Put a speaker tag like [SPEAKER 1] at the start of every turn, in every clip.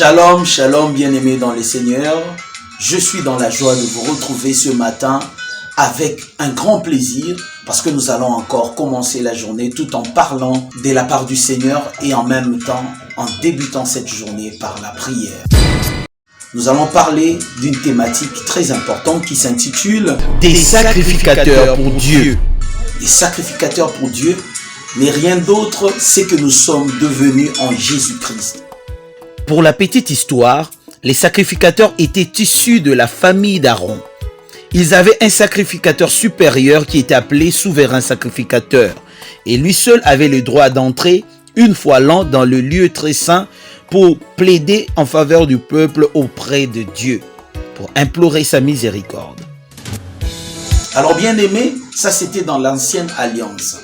[SPEAKER 1] Shalom, shalom bien-aimés dans les Seigneurs. Je suis dans la joie de vous retrouver ce matin avec un grand plaisir parce que nous allons encore commencer la journée tout en parlant de la part du Seigneur et en même temps en débutant cette journée par la prière. Nous allons parler d'une thématique très importante qui s'intitule
[SPEAKER 2] Des sacrificateurs pour Dieu.
[SPEAKER 1] Des sacrificateurs pour Dieu, mais rien d'autre, c'est que nous sommes devenus en Jésus-Christ.
[SPEAKER 2] Pour la petite histoire, les sacrificateurs étaient issus de la famille d'Aaron. Ils avaient un sacrificateur supérieur qui était appelé souverain sacrificateur. Et lui seul avait le droit d'entrer une fois l'an dans le lieu très saint pour plaider en faveur du peuple auprès de Dieu, pour implorer sa miséricorde.
[SPEAKER 1] Alors bien aimé, ça c'était dans l'ancienne alliance.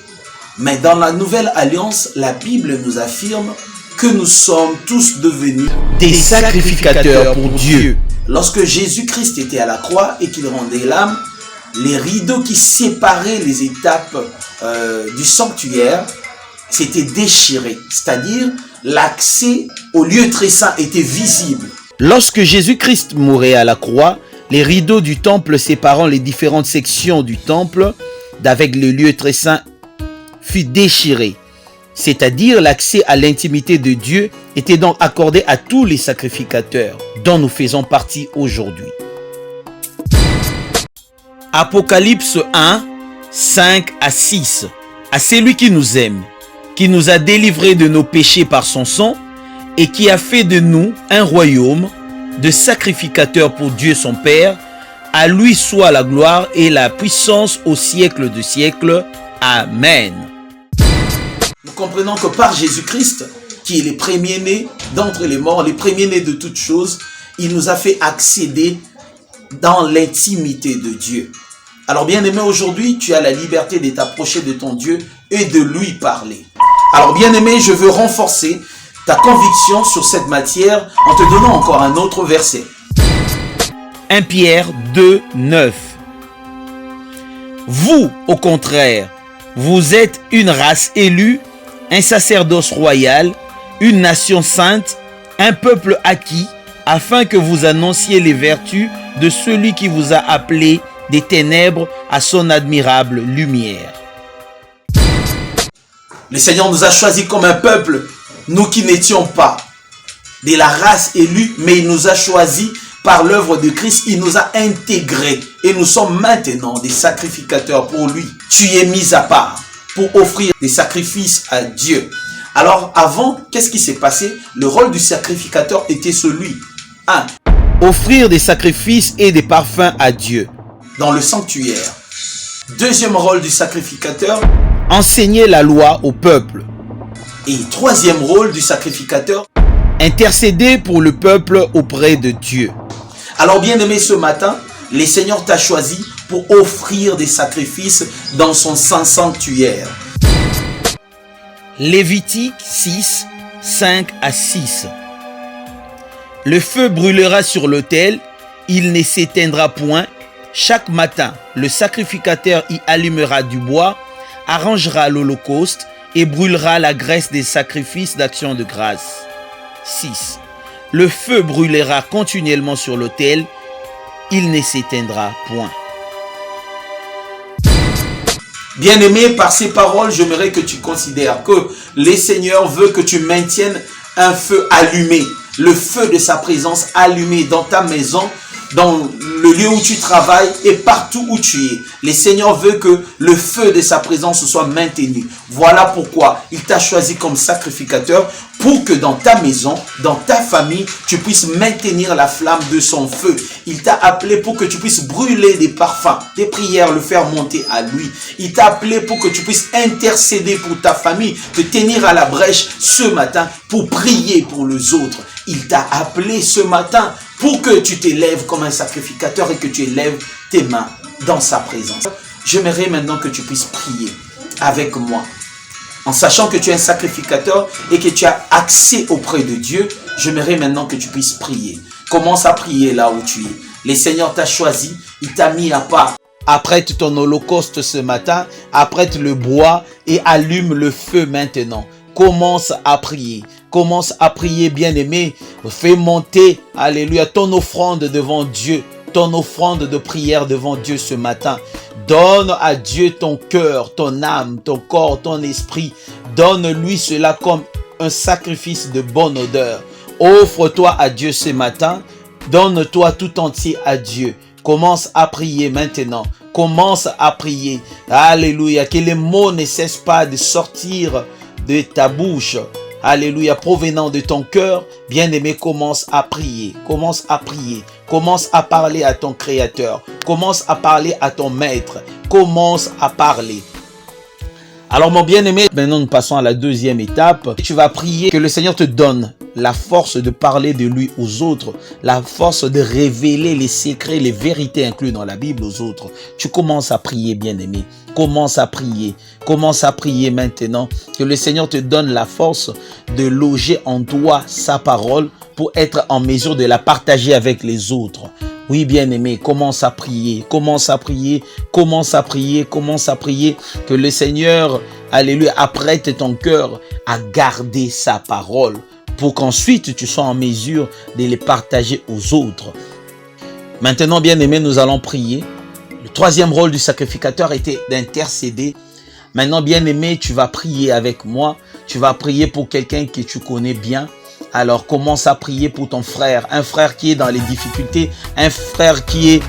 [SPEAKER 1] Mais dans la nouvelle alliance, la Bible nous affirme que nous sommes tous devenus
[SPEAKER 2] des sacrificateurs pour Dieu.
[SPEAKER 1] Lorsque Jésus-Christ était à la croix et qu'il rendait l'âme, les rideaux qui séparaient les étapes du sanctuaire s'étaient déchirés. C'est-à-dire, l'accès au lieu très saint était visible.
[SPEAKER 2] Lorsque Jésus-Christ mourait à la croix, les rideaux du temple séparant les différentes sections du temple d'avec le lieu très saint fut déchiré. C'est-à-dire l'accès à l'intimité de Dieu était donc accordé à tous les sacrificateurs dont nous faisons partie aujourd'hui. Apocalypse 1, 5 à 6. À celui qui nous aime, qui nous a délivrés de nos péchés par son sang et qui a fait de nous un royaume de sacrificateurs pour Dieu son Père, à lui soit la gloire et la puissance au siècle de siècles. Amen.
[SPEAKER 1] Nous comprenons que par Jésus-Christ, qui est le premier-né d'entre les morts, le premier-né de toutes choses, il nous a fait accéder dans l'intimité de Dieu. Alors bien aimé, aujourd'hui, tu as la liberté de t'approcher de ton Dieu et de lui parler. Alors bien aimé, je veux renforcer ta conviction sur cette matière en te donnant encore un autre verset.
[SPEAKER 2] 1 Pierre 2, 9. Vous, au contraire, vous êtes une race élue, un sacerdoce royal, une nation sainte, un peuple acquis, afin que vous annonciez les vertus de celui qui vous a appelé des ténèbres à son admirable lumière.
[SPEAKER 1] Le Seigneur nous a choisis comme un peuple, nous qui n'étions pas de la race élue, mais il nous a choisis par l'œuvre de Christ, il nous a intégrés et nous sommes maintenant des sacrificateurs pour lui. Tu es mis à part pour offrir des sacrifices à Dieu. Alors avant, qu'est-ce qui s'est passé? Le rôle du sacrificateur était celui, 1.
[SPEAKER 2] Offrir des sacrifices et des parfums à Dieu.
[SPEAKER 1] Dans le sanctuaire. Deuxième rôle du sacrificateur.
[SPEAKER 2] Enseigner la loi au peuple.
[SPEAKER 1] Et troisième rôle du sacrificateur.
[SPEAKER 2] Intercéder pour le peuple auprès de Dieu.
[SPEAKER 1] Alors bien aimé, ce matin, le Seigneur t'a choisi pour offrir des sacrifices dans son saint sanctuaire.
[SPEAKER 2] Lévitique 6, 5 à 6. Le feu brûlera sur l'autel, il ne s'éteindra point. Chaque matin, le sacrificateur y allumera du bois, arrangera l'holocauste et brûlera la graisse des sacrifices d'action de grâce. 6. Le feu brûlera continuellement sur l'autel, il ne s'éteindra point.
[SPEAKER 1] Bien-aimé, par ces paroles, j'aimerais que tu considères que le Seigneur veut que tu maintiennes un feu allumé, le feu de sa présence allumé dans ta maison, dans le lieu où tu travailles et partout où tu es. Le Seigneur veut que le feu de sa présence soit maintenu. Voilà pourquoi il t'a choisi comme sacrificateur pour que dans ta maison, dans ta famille, tu puisses maintenir la flamme de son feu. Il t'a appelé pour que tu puisses brûler des parfums, des prières, le faire monter à lui. Il t'a appelé pour que tu puisses intercéder pour ta famille, te tenir à la brèche ce matin pour prier pour les autres. Il t'a appelé ce matin pour que tu t'élèves comme un sacrificateur et que tu élèves tes mains dans sa présence. J'aimerais maintenant que tu puisses prier avec moi. En sachant que tu es un sacrificateur et que tu as accès auprès de Dieu, j'aimerais maintenant que tu puisses prier. Commence à prier là où tu es. Le Seigneur t'a choisi, il t'a mis à part.
[SPEAKER 2] Apprête ton holocauste ce matin, apprête le bois et allume le feu maintenant. Commence à prier. Commence à prier, bien-aimé. Fais monter, alléluia, ton offrande devant Dieu. Ton offrande de prière devant Dieu ce matin. Donne à Dieu ton cœur, ton âme, ton corps, ton esprit. Donne-lui cela comme un sacrifice de bonne odeur. Offre-toi à Dieu ce matin. Donne-toi tout entier à Dieu. Commence à prier maintenant. Commence à prier. Alléluia. Que les mots ne cessent pas de sortir de ta bouche. Alléluia. Provenant de ton cœur. Bien-aimé, commence à prier. Commence à prier. Commence à parler à ton Créateur. Commence à parler à ton Maître. Commence à parler. Alors mon bien-aimé, maintenant nous passons à la deuxième étape. Tu vas prier que le Seigneur te donne la force de parler de lui aux autres, la force de révéler les secrets, les vérités incluses dans la Bible aux autres. Tu commences à prier, bien-aimé. Commence à prier. Commence à prier maintenant. Que le Seigneur te donne la force de loger en toi sa parole pour être en mesure de la partager avec les autres. Oui, bien-aimé, commence à prier, commence à prier, commence à prier, commence à prier. Que le Seigneur, alléluia, apprête ton cœur à garder sa parole pour qu'ensuite tu sois en mesure de les partager aux autres. Maintenant, bien-aimé, nous allons prier. Le troisième rôle du sacrificateur était d'intercéder. Maintenant, bien-aimé, tu vas prier avec moi. Tu vas prier pour quelqu'un que tu connais bien. Alors commence à prier pour ton frère, un frère qui est dans les difficultés, un frère qui est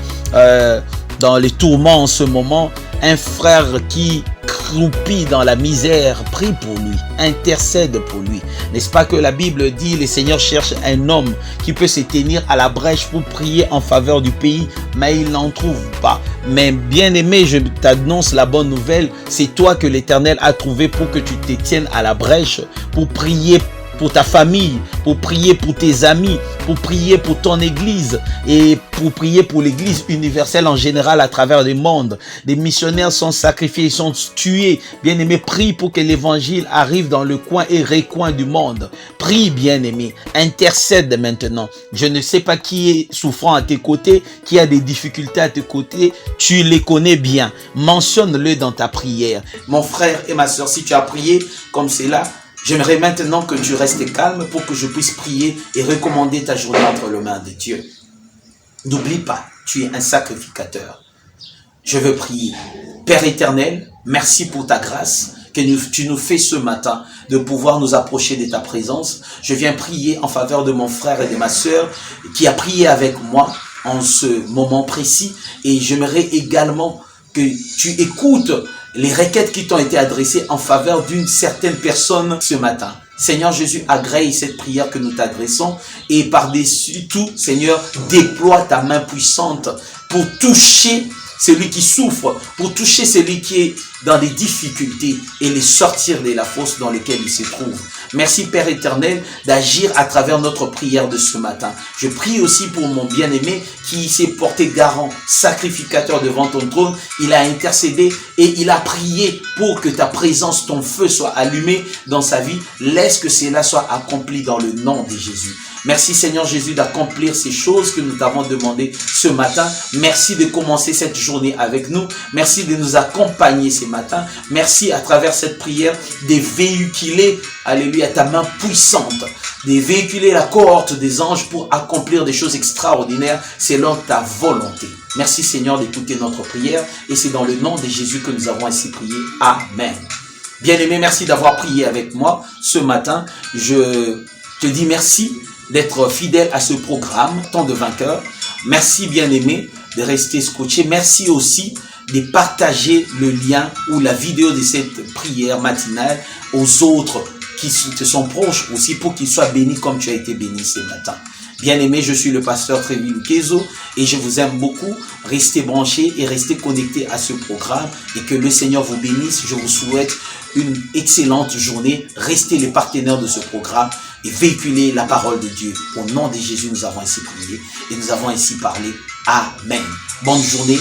[SPEAKER 2] dans les tourments en ce moment, un frère qui croupit dans la misère. Prie pour lui, intercède pour lui. N'est-ce pas que la Bible dit, le Seigneur cherche un homme qui peut se tenir à la brèche pour prier en faveur du pays, mais il n'en trouve pas. Mais bien aimé, je t'annonce la bonne nouvelle, c'est toi que l'Éternel a trouvé pour que tu te tiennes à la brèche, pour prier pour ta famille, pour prier pour tes amis, pour prier pour ton église et pour prier pour l'église universelle en général à travers le monde. Des missionnaires sont sacrifiés, ils sont tués. Bien-aimé, prie pour que l'évangile arrive dans le coin et recoin du monde. Prie, bien-aimé, intercède maintenant. Je ne sais pas qui est souffrant à tes côtés, qui a des difficultés à tes côtés, tu les connais bien. Mentionne-le dans ta prière.
[SPEAKER 1] Mon frère et ma soeur, si tu as prié comme cela, j'aimerais maintenant que tu restes calme pour que je puisse prier et recommander ta journée entre les mains de Dieu. N'oublie pas, tu es un sacrificateur. Je veux prier. Père éternel, merci pour ta grâce que tu nous fais ce matin de pouvoir nous approcher de ta présence. Je viens prier en faveur de mon frère et de ma soeur qui a prié avec moi en ce moment précis. Et j'aimerais également que tu écoutes les requêtes qui t'ont été adressées en faveur d'une certaine personne ce matin. Seigneur Jésus, agrée cette prière que nous t'adressons et par-dessus tout, Seigneur, déploie ta main puissante pour toucher celui qui souffre, pour toucher celui qui est dans des difficultés et les sortir de la fosse dans laquelle il se trouve. Merci Père éternel d'agir à travers notre prière de ce matin. Je prie aussi pour mon bien-aimé qui s'est porté garant, sacrificateur devant ton trône. Il a intercédé et il a prié pour que ta présence, ton feu soit allumé dans sa vie. Laisse que cela soit accompli dans le nom de Jésus. Merci Seigneur Jésus d'accomplir ces choses que nous t'avons demandées ce matin. Merci de commencer cette journée avec nous. Merci de nous accompagner ce matin. Merci à travers cette prière de véhiculer, alléluia, ta main puissante, de véhiculer la cohorte des anges pour accomplir des choses extraordinaires selon ta volonté. Merci Seigneur d'écouter notre prière et c'est dans le nom de Jésus que nous avons ainsi prié. Amen. Bien-aimé, merci d'avoir prié avec moi ce matin. Je te dis merci d'être fidèle à ce programme, Temps de vainqueur. Merci bien-aimé de rester scotché. Merci aussi de partager le lien ou la vidéo de cette prière matinale aux autres qui te sont proches aussi pour qu'ils soient bénis comme tu as été béni ce matin. Bien-aimé, je suis le pasteur Tréville Kezo et je vous aime beaucoup. Restez branchés et restez connectés à ce programme et que le Seigneur vous bénisse. Je vous souhaite une excellente journée. Restez les partenaires de ce programme et véhiculez la parole de Dieu. Au nom de Jésus, nous avons ainsi prié et nous avons ainsi parlé. Amen. Bonne journée.